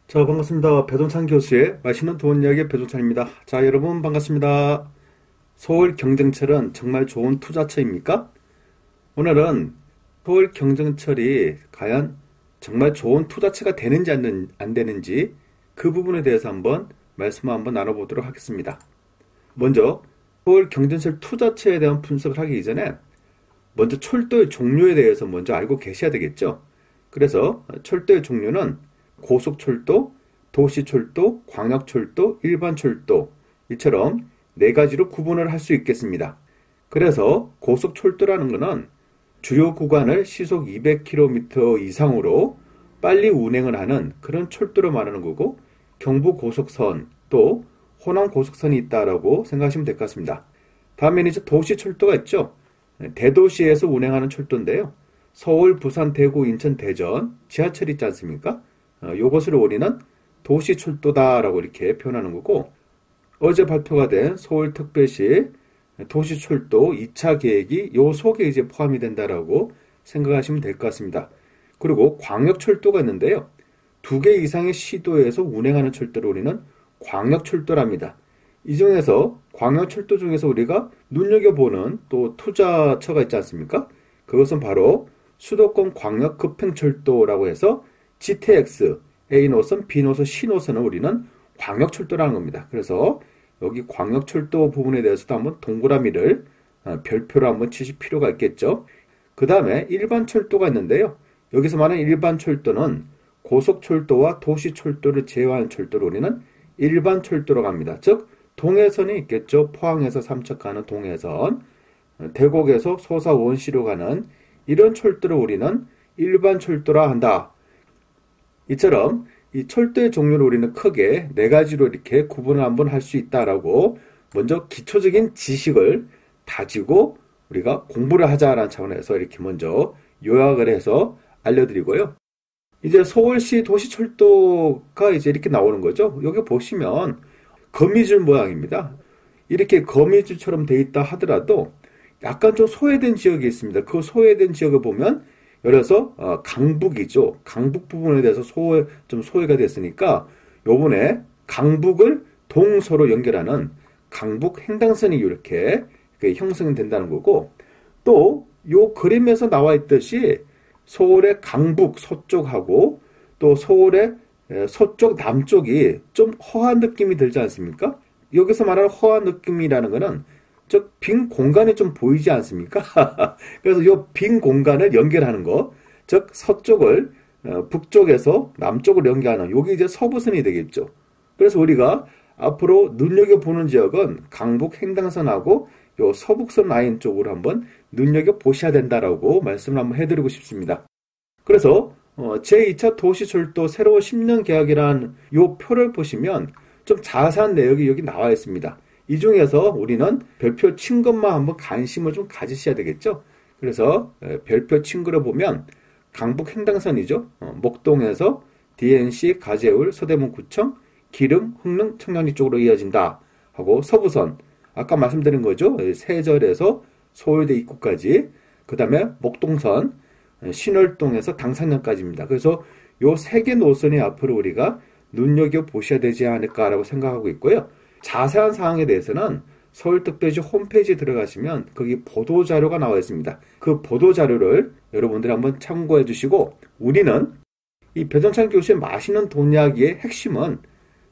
자, 반갑습니다. 배동찬 교수의 맛있는 돈 이야기 배동찬입니다. 자, 여러분 반갑습니다. 서울 경쟁철은 정말 좋은 투자처입니까? 오늘은 서울 경쟁철이 과연 정말 좋은 투자처가 되는지 안 되는지 그 부분에 대해서 말씀을 나눠보도록 하겠습니다. 먼저 서울 경쟁철 투자처에 대한 분석을 하기 이전에 먼저 철도의 종류에 대해서 먼저 알고 계셔야 되겠죠. 그래서 철도의 종류는 고속철도, 도시철도, 광역철도, 일반철도 이처럼 네 가지로 구분을 할 수 있겠습니다. 그래서 고속철도라는 것은 주요 구간을 시속 200km 이상으로 빨리 운행을 하는 그런 철도를 말하는 거고, 경부고속선 또 호남고속선이 있다라고 생각하시면 될 것 같습니다. 다음에는 이제 도시철도가 있죠. 대도시에서 운행하는 철도인데요. 서울, 부산, 대구, 인천, 대전 지하철 있지 않습니까? 요것을 우리는 도시철도다라고 이렇게 표현하는 거고, 어제 발표가 된 서울특별시 도시철도 2차 계획이 요 속에 이제 포함이 된다라고 생각하시면 될 것 같습니다. 그리고 광역철도가 있는데요. 2개 이상의 시도에서 운행하는 철도를 우리는 광역철도랍니다. 이 중에서 광역철도 중에서 우리가 눈여겨보는 또 투자처가 있지 않습니까? 그것은 바로 수도권 광역급행철도라고 해서 GTX, A노선, B노선, C노선은 우리는 광역철도라는 겁니다. 그래서 여기 광역철도 부분에 대해서도 한번 동그라미를 별표로 한번 치실 필요가 있겠죠. 그 다음에 일반철도가 있는데요. 여기서 말하는 일반철도는 고속철도와 도시철도를 제외한 철도를 우리는 일반철도라고 합니다. 즉 동해선이 있겠죠. 포항에서 삼척 가는 동해선, 대곡에서 소사 원시로 가는 이런 철도를 우리는 일반철도라 한다. 이처럼 이 철도의 종류를 우리는 크게 네 가지로 이렇게 구분을 한번 할 수 있다라고 먼저 기초적인 지식을 다지고 우리가 공부를 하자라는 차원에서 이렇게 먼저 요약을 해서 알려드리고요. 이제 서울시 도시철도가 이제 이렇게 나오는 거죠. 여기 보시면 거미줄 모양입니다. 이렇게 거미줄처럼 돼 있다 하더라도 약간 좀 소외된 지역이 있습니다. 그 소외된 지역을 보면 예를 들어서 강북이죠. 강북 부분에 대해서 좀 소외가 됐으니까 요번에 강북을 동서로 연결하는 강북 횡단선이 이렇게 형성이 된다는 거고, 또 요 그림에서 나와 있듯이 서울의 강북 서쪽하고 또 서울의 서쪽 남쪽이 좀 허한 느낌이 들지 않습니까? 여기서 말하는 허한 느낌이라는 거는 즉 빈 공간이 좀 보이지 않습니까? 그래서 이 빈 공간을 연결하는 거, 즉 서쪽을 북쪽에서 남쪽으로 연결하는 요게 이제 서부선이 되겠죠. 그래서 우리가 앞으로 눈여겨보는 지역은 강북 횡단선하고 요 서북선 라인 쪽으로 한번 눈여겨보셔야 된다라고 말씀을 한번 해드리고 싶습니다. 그래서 제2차 도시철도 새로운 10년 계약이라는 요 표를 보시면 좀 자세한 내용이 여기 나와 있습니다. 이 중에서 우리는 별표 친 것만 한번 관심을 좀 가지셔야 되겠죠. 그래서 별표 친 거를 보면 강북 횡단선이죠. 목동에서 DNC, 가재울, 서대문구청, 기름, 흥릉, 청량리 쪽으로 이어진다 하고, 서부선 아까 말씀드린 거죠. 세절에서 서울대 입구까지, 그 다음에 목동선 신월동에서 당산역까지입니다. 그래서 요 세 개 노선이 앞으로 우리가 눈여겨보셔야 되지 않을까라고 생각하고 있고요. 자세한 사항에 대해서는 서울특별시 홈페이지에 들어가시면 거기 보도자료가 나와 있습니다. 그 보도자료를 여러분들이 한번 참고해 주시고, 우리는 이 배동찬 교수의 맛있는 돈 이야기의 핵심은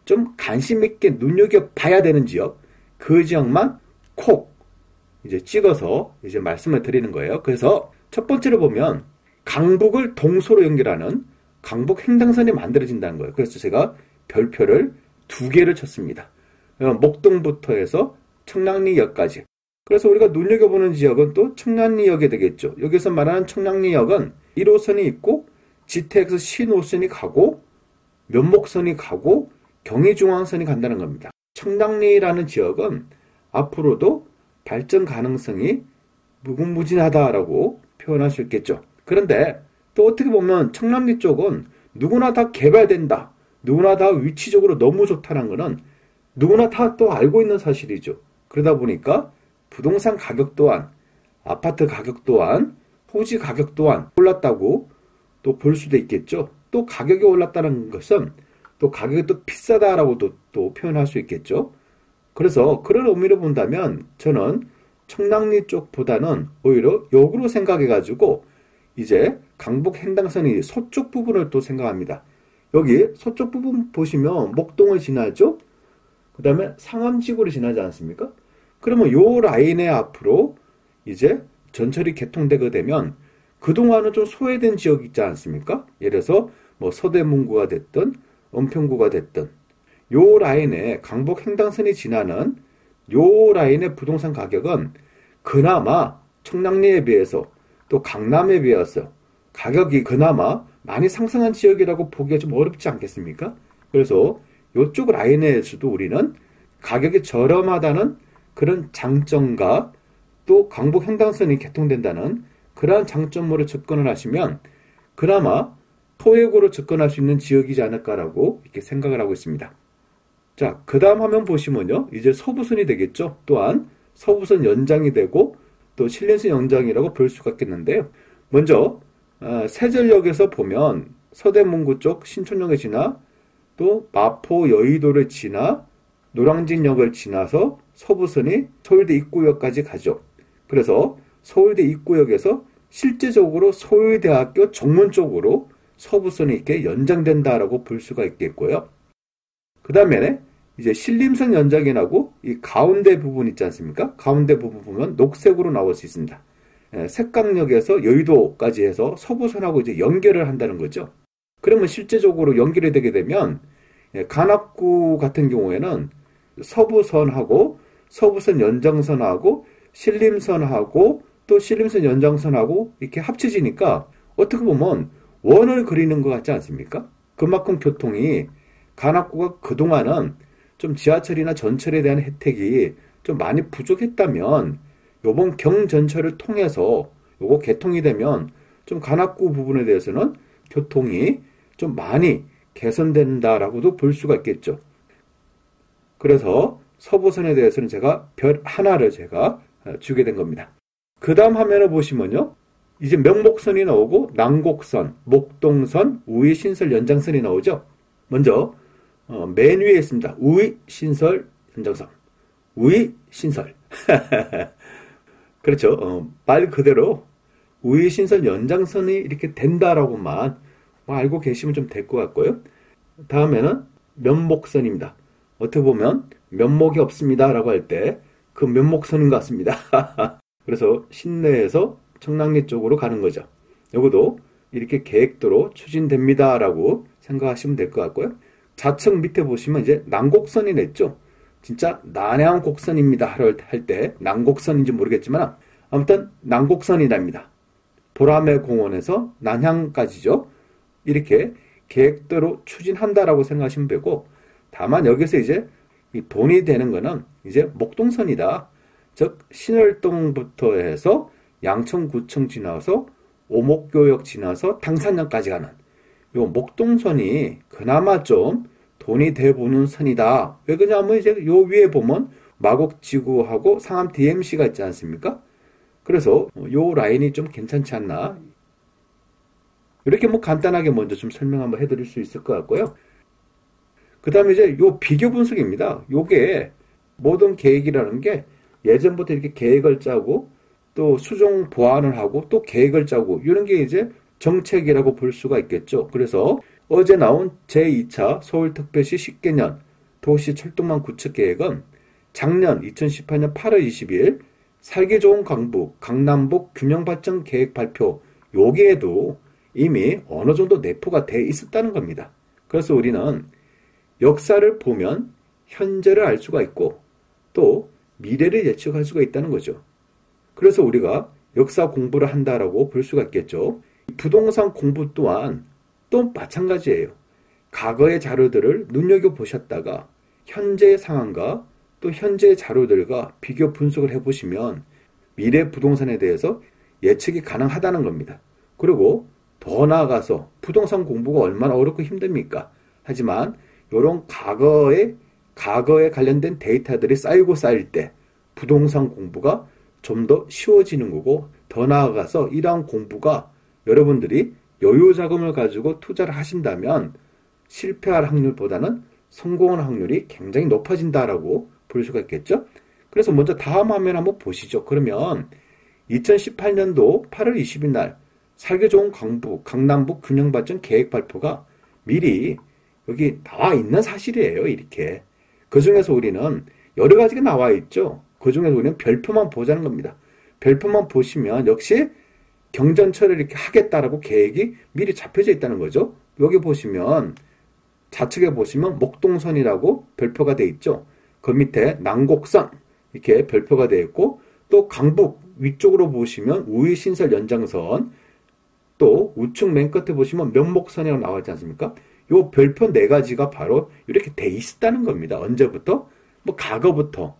좀 관심 있게 눈여겨봐야 되는 지역, 그 지역만 콕 이제 찍어서 이제 말씀을 드리는 거예요. 그래서 첫 번째로 보면 강북을 동서로 연결하는 강북 횡단선이 만들어진다는 거예요. 그래서 제가 별표를 2개를 쳤습니다. 목동부터 해서 청량리역까지. 그래서 우리가 눈여겨보는 지역은 또 청량리역이 되겠죠. 여기서 말하는 청량리역은 1호선이 있고 GTX C노선이 가고 면목선이 가고 경의중앙선이 간다는 겁니다. 청량리라는 지역은 앞으로도 발전 가능성이 무궁무진하다라고 표현할 수 있겠죠. 그런데 또 어떻게 보면 청량리 쪽은 누구나 다 개발된다, 누구나 다 위치적으로 너무 좋다는 것은 누구나 다 또 알고 있는 사실이죠. 그러다 보니까 부동산 가격 또한, 아파트 가격 또한, 토지 가격 또한 올랐다고 또 볼 수도 있겠죠. 또 가격이 올랐다는 것은 또 가격이 또 비싸다라고도 또 표현할 수 있겠죠. 그래서 그런 의미로 본다면 저는 청량리 쪽보다는 오히려 역으로 생각해가지고 이제 강북 횡단선이 서쪽 부분을 또 생각합니다. 여기 서쪽 부분 보시면 목동을 지나죠? 그 다음에 상암지구를 지나지 않습니까? 그러면 요 라인의 앞으로 이제 전철이 개통되게 되면 그동안은 좀 소외된 지역이 있지 않습니까? 예를 들어서 뭐 서대문구가 됐든 은평구가 됐든 요 라인에 강북 횡단선이 지나는 요 라인의 부동산 가격은 그나마 청량리에 비해서 또 강남에 비해서 가격이 그나마 많이 상승한 지역이라고 보기가 좀 어렵지 않겠습니까? 그래서 요쪽 라인에서도 우리는 가격이 저렴하다는 그런 장점과 또 강북 횡단선이 개통된다는 그러한 장점으로 접근을 하시면 그나마 토액으로 접근할 수 있는 지역이지 않을까라고 이렇게 생각을 하고 있습니다. 자, 그 다음 화면 보시면요. 이제 서부선이 되겠죠. 또한 서부선 연장이 되고 또 신림선 연장이라고 볼 수가 있겠는데요. 먼저 세전역에서 보면 서대문구 쪽 신촌역에 지나 또 마포 여의도를 지나 노량진역을 지나서 서부선이 서울대 입구역까지 가죠. 그래서 서울대 입구역에서 실제적으로 서울대학교 정문 쪽으로 서부선이 이렇게 연장된다라고 볼 수가 있겠고요. 그 다음에 이제 신림선 연장이라고 이 가운데 부분 있지 않습니까? 가운데 부분 보면 녹색으로 나올 수 있습니다. 색강역에서 여의도까지 해서 서부선하고 이제 연결을 한다는 거죠. 그러면 실제적으로 연결이 되게 되면 관악구 같은 경우에는 서부선하고 서부선 연장선하고 신림선하고 또 신림선 연장선하고 이렇게 합쳐지니까 어떻게 보면 원을 그리는 것 같지 않습니까? 그만큼 교통이 관악구가 그동안은 좀 지하철이나 전철에 대한 혜택이 좀 많이 부족했다면 요번 경전철을 통해서 요거 개통이 되면 좀 관악구 부분에 대해서는 교통이 좀 많이 개선된다라고도 볼 수가 있겠죠. 그래서 서부선에 대해서는 제가 별 하나를 제가 주게 된 겁니다. 그 다음 화면을 보시면요. 이제 명목선이 나오고 난곡선, 목동선, 우이신설 연장선이 나오죠. 먼저 맨 위에 있습니다. 우이신설 연장선. 우이신설. 그렇죠. 말 그대로 우이신설 연장선이 이렇게 된다라고만 알고 계시면 좀 될 것 같고요. 다음에는 면목선입니다. 어떻게 보면 면목이 없습니다 라고 할 때 그 면목선인 것 같습니다. 그래서 신내에서 청량리 쪽으로 가는 거죠. 요것도 이렇게 계획도로 추진됩니다 라고 생각하시면 될 것 같고요. 좌측 밑에 보시면 이제 난곡선이 냈죠. 진짜 난양곡선입니다 할 때 난곡선인지 모르겠지만 아무튼 난곡선이랍니다. 보라매 공원에서 난양까지죠. 이렇게 계획대로 추진한다라고 생각하시면 되고, 다만 여기서 이제 이 돈이 되는 거는 이제 목동선이다. 즉 신월동부터 해서 양천구청 지나서 오목교역 지나서 당산역까지 가는 요 목동선이 그나마 좀 돈이 돼 보는 선이다. 왜 그러냐면 이제 요 위에 보면 마곡지구하고 상암 DMC가 있지 않습니까? 그래서 요 라인이 좀 괜찮지 않나. 이렇게 뭐 간단하게 먼저 좀 설명 한번 해드릴 수 있을 것 같고요. 그 다음에 이제 요 비교 분석입니다. 요게 모든 계획이라는 게 예전부터 이렇게 계획을 짜고 또 수정 보완을 하고 또 계획을 짜고 이런 게 이제 정책이라고 볼 수가 있겠죠. 그래서 어제 나온 제2차 서울특별시 10개년 도시철도망 구축계획은 작년 2018년 8월 22일 살기 좋은 강북, 강남북 균형발전 계획 발표 여기에도 이미 어느 정도 내포가 돼 있었다는 겁니다. 그래서 우리는 역사를 보면 현재를 알 수가 있고 또 미래를 예측할 수가 있다는 거죠. 그래서 우리가 역사 공부를 한다라고 볼 수가 있겠죠. 부동산 공부 또한 또 마찬가지예요. 과거의 자료들을 눈여겨보셨다가 현재의 상황과 또 현재의 자료들과 비교 분석을 해보시면 미래 부동산에 대해서 예측이 가능하다는 겁니다. 그리고 더 나아가서 부동산 공부가 얼마나 어렵고 힘듭니까? 하지만 이런 과거에 관련된 데이터들이 쌓이고 쌓일 때 부동산 공부가 좀 더 쉬워지는 거고, 더 나아가서 이러한 공부가 여러분들이 여유 자금을 가지고 투자를 하신다면 실패할 확률보다는 성공할 확률이 굉장히 높아진다라고 볼 수가 있겠죠. 그래서 먼저 다음 화면 한번 보시죠. 그러면 2018년도 8월 20일 날 살기 좋은 강남북 균형발전 계획 발표가 미리 여기 나와 있는 사실이에요. 이렇게. 그 중에서 우리는 여러 가지가 나와 있죠. 그 중에서 우리는 별표만 보자는 겁니다. 별표만 보시면 역시 경전철을 이렇게 하겠다라고 계획이 미리 잡혀져 있다는 거죠. 여기 보시면 좌측에 보시면 목동선이라고 별표가 되어 있죠. 그 밑에 난곡선 이렇게 별표가 되어 있고 또 강북 위쪽으로 보시면 우회신설 연장선 또 우측 맨 끝에 보시면 면목선이라고 나와 있지 않습니까? 요 별표 네 가지가 바로 이렇게 돼 있었다는 겁니다. 언제부터? 뭐 과거부터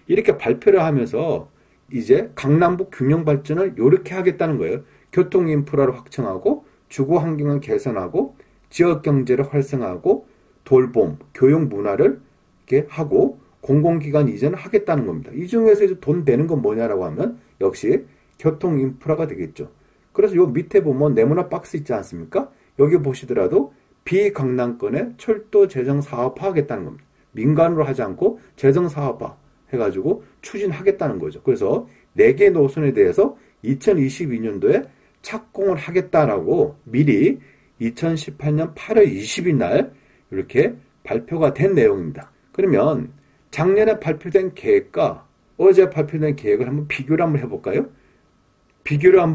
이렇게 발표를 하면서 이제 강남북 균형 발전을 이렇게 하겠다는 거예요. 교통 인프라를 확충하고 주거 환경을 개선하고 지역 경제를 활성화하고 돌봄, 교육 문화를 이렇게 하고 공공기관 이전을 하겠다는 겁니다. 이 중에서 이제 돈 되는 건 뭐냐라고 하면 역시 교통 인프라가 되겠죠. 그래서 요 밑에 보면 네모나 박스 있지 않습니까? 여기 보시더라도 비강남권의 철도 재정 사업화 하겠다는 겁니다. 민간으로 하지 않고 재정 사업화 해가지고 추진하겠다는 거죠. 그래서 4개 노선에 대해서 2022년도에 착공을 하겠다라고 미리 2018년 8월 20일 날 이렇게 발표가 된 내용입니다. 그러면 작년에 발표된 계획과 어제 발표된 계획을 한번 비교를 한번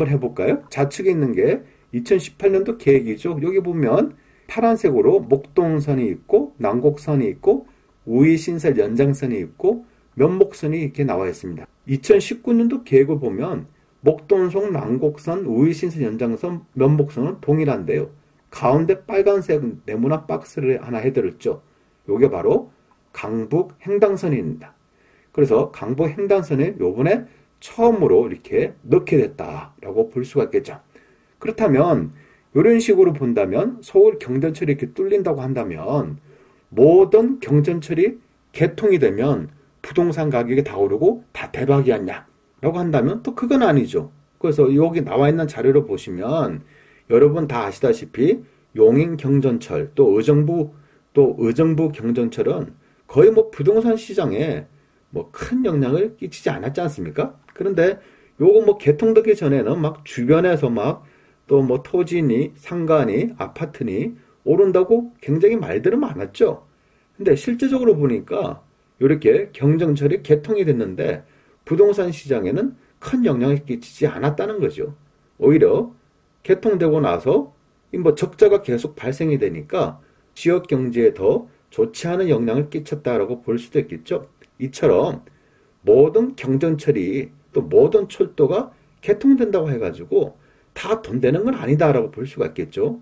해볼까요? 좌측에 있는 게 2018년도 계획이죠. 여기 보면 파란색으로 목동선이 있고 난곡선이 있고 우이신설 연장선이 있고 면목선이 이렇게 나와 있습니다. 2019년도 계획을 보면 목동선, 난곡선, 우이신설 연장선, 면목선은 동일한데요. 가운데 빨간색 네모난 박스를 하나 해드렸죠. 이게 바로 강북 횡단선입니다. 그래서 강북 횡단선을 요번에 처음으로 이렇게 넣게 됐다라고 볼 수가 있겠죠. 그렇다면 이런 식으로 본다면 서울 경전철이 이렇게 뚫린다고 한다면 모든 경전철이 개통이 되면 부동산 가격이 다 오르고 다 대박이었냐 라고 한다면 또 그건 아니죠. 그래서 여기 나와 있는 자료를 보시면 여러분 다 아시다시피 용인 경전철 또 의정부 경전철은 거의 뭐 부동산 시장에 뭐 큰 영향을 끼치지 않았지 않습니까? 그런데 요거 뭐 개통되기 전에는 막 주변에서 막 또 뭐 토지니 상가니 아파트니 오른다고 굉장히 말들은 많았죠. 근데 실제적으로 보니까 이렇게 경전철이 개통이 됐는데 부동산 시장에는 큰 영향을 끼치지 않았다는 거죠. 오히려 개통되고 나서 뭐 적자가 계속 발생이 되니까 지역 경제에 더 좋지 않은 영향을 끼쳤다라고 볼 수도 있겠죠. 이처럼 모든 경전철이 또 모든 철도가 개통된다고 해가지고 다 돈 되는 건 아니다라고 볼 수가 있겠죠.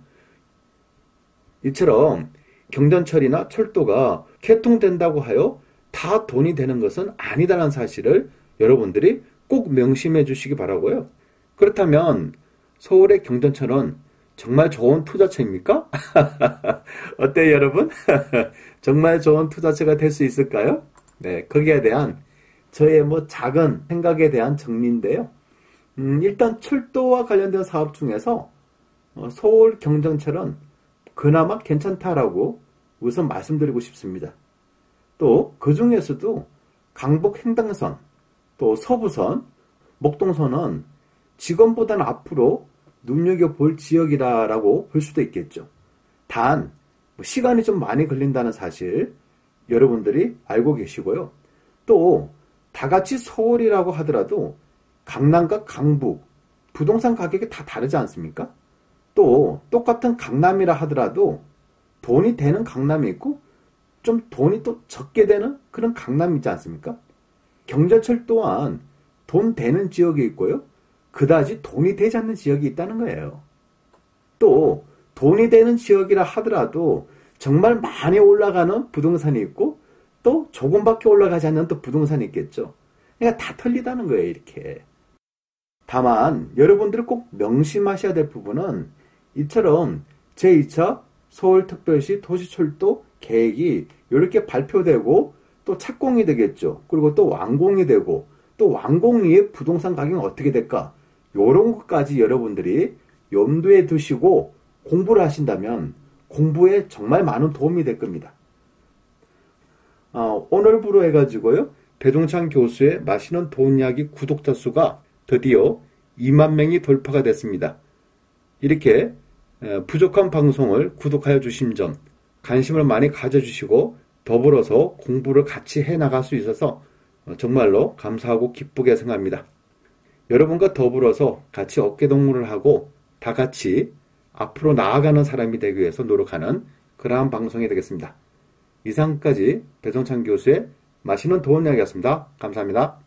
이처럼 경전철이나 철도가 개통된다고 하여 다 돈이 되는 것은 아니다라는 사실을 여러분들이 꼭 명심해 주시기 바라고요. 그렇다면 서울의 경전철은 정말 좋은 투자처입니까? 어때요, 여러분? 정말 좋은 투자처가 될 수 있을까요? 네, 거기에 대한 저의 뭐 작은 생각에 대한 정리인데요. 일단 철도와 관련된 사업 중에서 서울 경전철은 그나마 괜찮다라고 우선 말씀드리고 싶습니다. 또 그 중에서도 강북 횡단선, 또 서부선, 목동선은 지금보다는 앞으로 눈여겨볼 지역이라고 볼 수도 있겠죠. 단 시간이 좀 많이 걸린다는 사실 여러분들이 알고 계시고요. 또 다같이 서울이라고 하더라도 강남과 강북 부동산 가격이 다 다르지 않습니까? 또 똑같은 강남이라 하더라도 돈이 되는 강남이 있고 좀 돈이 또 적게 되는 그런 강남이 있지 않습니까? 경전철 또한 돈 되는 지역이 있고요. 그다지 돈이 되지 않는 지역이 있다는 거예요. 또 돈이 되는 지역이라 하더라도 정말 많이 올라가는 부동산이 있고 또 조금밖에 올라가지 않는 또 부동산이 있겠죠. 그러니까 다 틀리다는 거예요, 이렇게. 다만 여러분들이 꼭 명심하셔야 될 부분은 이처럼 제2차 서울특별시 도시철도 계획이 이렇게 발표되고 또 착공이 되겠죠. 그리고 또 완공이 되고 또 완공 이후에 부동산 가격이 어떻게 될까? 이런 것까지 여러분들이 염두에 두시고 공부를 하신다면 공부에 정말 많은 도움이 될 겁니다. 오늘부로 해가지고요, 배종찬 교수의 맛있는 돈 이야기 구독자 수가 드디어 2만 명이 돌파가 됐습니다. 이렇게 부족한 방송을 구독하여 주신 점, 관심을 많이 가져주시고 더불어서 공부를 같이 해나갈 수 있어서 정말로 감사하고 기쁘게 생각합니다. 여러분과 더불어서 같이 어깨동무를 하고 다 같이 앞으로 나아가는 사람이 되기 위해서 노력하는 그러한 방송이 되겠습니다. 이상까지 배종찬 교수의 맛있는 돈 이야기였습니다. 감사합니다.